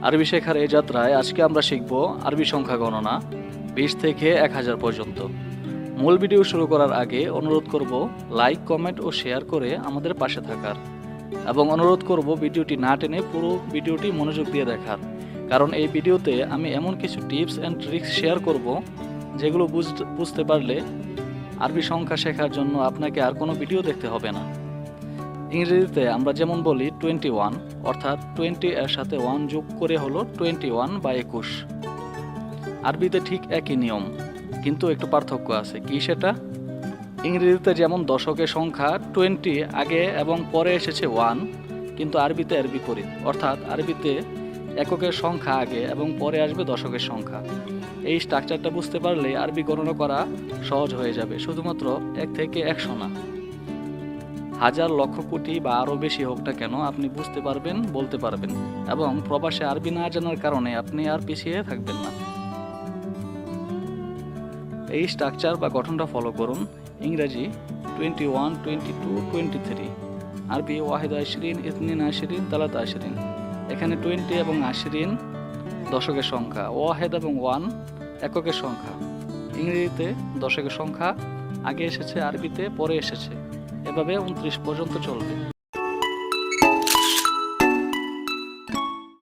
আরবি শেখার এই যাত্রায় আজকে আমরা শিখব আরবি সংখ্যা গণনা 20 থেকে 1000 পর্যন্ত। মূল ভিডিও শুরু করার আগে অনুরোধ করব লাইক, কমেন্ট ও শেয়ার করে আমাদের পাশে থাকার, এবং অনুরোধ করব ভিডিওটি না টেনে পুরো ভিডিওটি মনোযোগ দিয়ে দেখার, কারণ এই ভিডিওতে আমি এমন কিছু টিপস অ্যান্ড ট্রিক্স শেয়ার করব যেগুলো বুঝতে পারলে আরবি সংখ্যা শেখার জন্য আপনাকে আর কোনো ভিডিও দেখতে হবে না। ইংরেজিতে আমরা যেমন বলি 21, অর্থাৎ 20 এর সাথে 1 যোগ করে হলো 21 বা 21। আরবিতে ঠিক একই নিয়ম, কিন্তু একটু পার্থক্য আছে। কি সেটা? ইংরেজিতে যেমন দশকের সংখ্যা 20 আগে এবং পরে এসেছে 1, কিন্তু আরবিতে এর বিপরীত, অর্থাৎ আরবিতে এককের সংখ্যা আগে এবং পরে আসবে দশকের সংখ্যা। এই স্ট্রাকচারটা বুঝতে পারলে আরবি গণনা করা সহজ হয়ে যাবে, শুধুমাত্র 1 থেকে 100 না। হাজার, লক্ষ, কোটি বা আরও বেশি হোক না কেন আপনি বুঝতে পারবেন, বলতে পারবেন, এবং প্রবাসে আরবি না জানার কারণে আপনি আর পিছিয়ে থাকবেন না। এই স্ট্রাকচার বা গঠনটা ফলো করুন। ইংরেজি 21, 22, 23, আরবি 21, 22, 23। এখানে 20 এবং 20 দশকের সংখ্যা, ওয়াহেদ এবং 1 এককের সংখ্যা। ইংরেজিতে দশকের সংখ্যা আগে এসেছে, আরবিতে পরে এসেছে, এভাবে 29 পর্যন্ত চলবে।